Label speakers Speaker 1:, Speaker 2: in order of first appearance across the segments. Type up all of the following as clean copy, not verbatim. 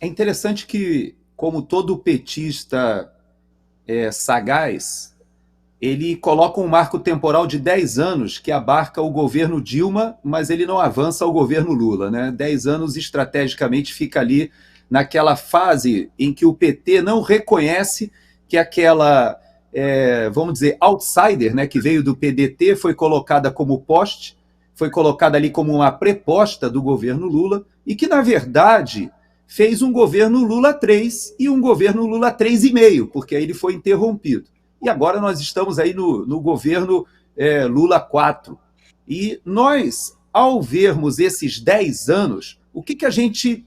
Speaker 1: É interessante que, como todo petista sagaz, ele coloca um marco temporal de 10 anos que abarca o governo Dilma, mas ele não avança ao governo Lula. Né? 10 anos, estrategicamente, fica ali naquela fase em que o PT não reconhece que aquela, vamos dizer, outsider, né, que veio do PDT, foi colocada como poste, foi colocada ali como uma preposta do governo Lula, e que, na verdade, fez um governo Lula 3 e um governo Lula 3,5, porque aí ele foi interrompido. E agora nós estamos aí no governo Lula 4. E nós, ao vermos esses 10 anos, o que a gente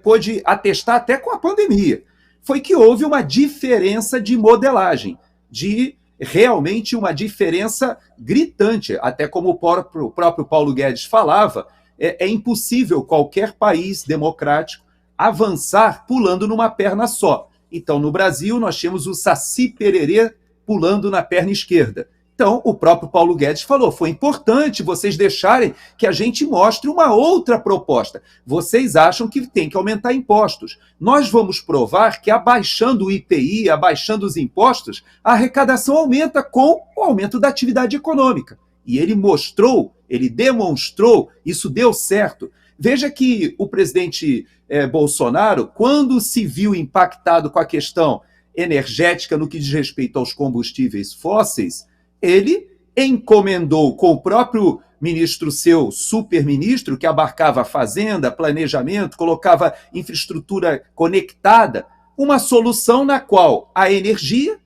Speaker 1: pôde atestar até com a pandemia? Foi que houve uma diferença de modelagem, de realmente uma diferença gritante. Até como o próprio Paulo Guedes falava, é impossível qualquer país democrático avançar pulando numa perna só. Então, no Brasil, nós tínhamos o Saci Pererê pulando na perna esquerda. Então, o próprio Paulo Guedes falou, foi importante vocês deixarem que a gente mostre uma outra proposta. Vocês acham que tem que aumentar impostos. Nós vamos provar que abaixando o IPI, abaixando os impostos, a arrecadação aumenta com o aumento da atividade econômica. E ele mostrou, ele demonstrou, isso deu certo. Veja que o presidente Bolsonaro, quando se viu impactado com a questão energética no que diz respeito aos combustíveis fósseis, ele encomendou com o próprio ministro seu, superministro, que abarcava fazenda, planejamento, colocava infraestrutura conectada, uma solução na qual a energia,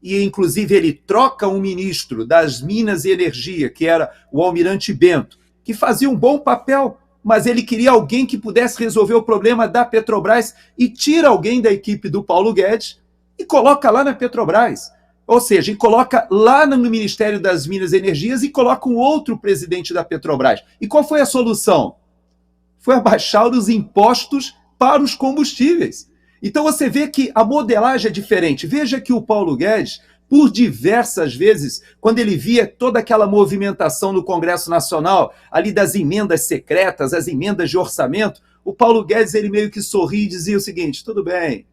Speaker 1: e inclusive ele troca um ministro das Minas e Energia, que era o Almirante Bento, que fazia um bom papel, mas ele queria alguém que pudesse resolver o problema da Petrobras e tira alguém da equipe do Paulo Guedes e coloca lá na Petrobras. Ou seja, e coloca lá no Ministério das Minas e Energias e coloca um outro presidente da Petrobras. E qual foi a solução? Foi abaixar os impostos para os combustíveis. Então você vê que a modelagem é diferente. Veja que o Paulo Guedes, por diversas vezes, quando ele via toda aquela movimentação no Congresso Nacional, ali das emendas secretas, as emendas de orçamento, o Paulo Guedes ele meio que sorria e dizia o seguinte, tudo bem,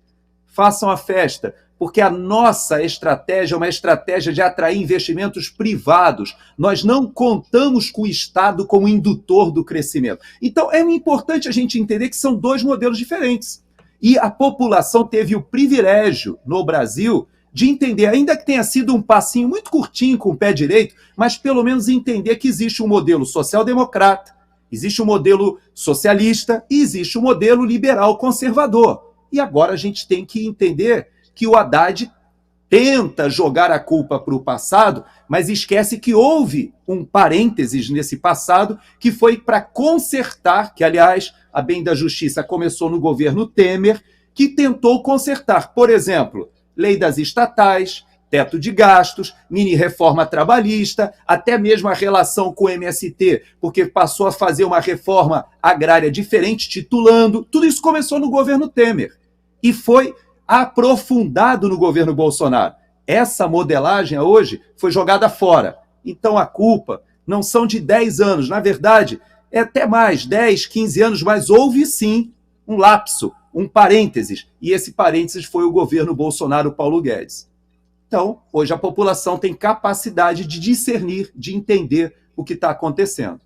Speaker 1: façam a festa, porque a nossa estratégia é uma estratégia de atrair investimentos privados. Nós não contamos com o Estado como indutor do crescimento. Então, é importante a gente entender que são dois modelos diferentes. E a população teve o privilégio, no Brasil, de entender, ainda que tenha sido um passinho muito curtinho com o pé direito, mas pelo menos entender que existe um modelo social-democrata, existe um modelo socialista e existe um modelo liberal conservador. E agora a gente tem que entender que o Haddad tenta jogar a culpa para o passado, mas esquece que houve um parênteses nesse passado que foi para consertar, que aliás, a bem da justiça começou no governo Temer, que tentou consertar, por exemplo, lei das estatais, teto de gastos, mini-reforma trabalhista, até mesmo a relação com o MST, porque passou a fazer uma reforma agrária diferente, titulando, tudo isso começou no governo Temer. E foi aprofundado no governo Bolsonaro. Essa modelagem hoje foi jogada fora. Então a culpa não são de 10 anos, na verdade, é até mais, 10, 15 anos, mas houve sim um lapso, um parênteses, e esse parênteses foi o governo Bolsonaro-Paulo Guedes. Então, hoje a população tem capacidade de discernir, de entender o que está acontecendo.